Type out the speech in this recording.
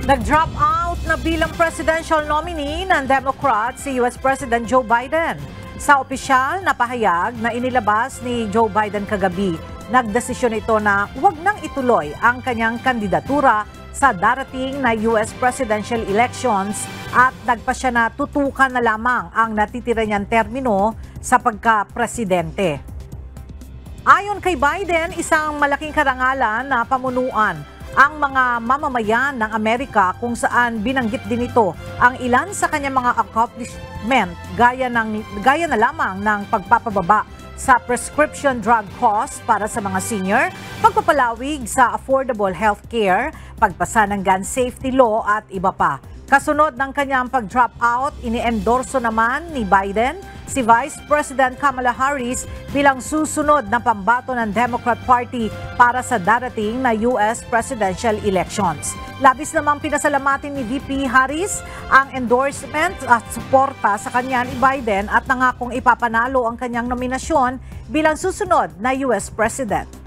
Nag-drop out na bilang presidential nominee ng Democrat si US President Joe Biden. Sa opisyal na pahayag na inilabas ni Joe Biden kagabi, nagdesisyon ito na huwag nang ituloy ang kanyang kandidatura sa darating na US presidential elections at nagpasya na tutukan na lamang ang natitira niyang termino sa pagka-presidente. Ayon kay Biden, isang malaking karangalan na pamunuan ang mga mamamayan ng Amerika kung saan binanggit din ito ang ilan sa kanyang mga accomplishment gaya na lamang ng pagpapababa sa prescription drug costs para sa mga senior, pagpapalawig sa affordable health care, pagpasa ng gun safety law at iba pa. Kasunod ng kanyang pag-drop out, iniendorso naman ni Biden si Vice President Kamala Harris bilang susunod na pambato ng Democrat Party para sa darating na US presidential elections. Labis namang pinasalamatin ni VP Harris ang endorsement at suporta sa kanya ni Biden at nangakong ipapanalo ang kanyang nominasyon bilang susunod na US President.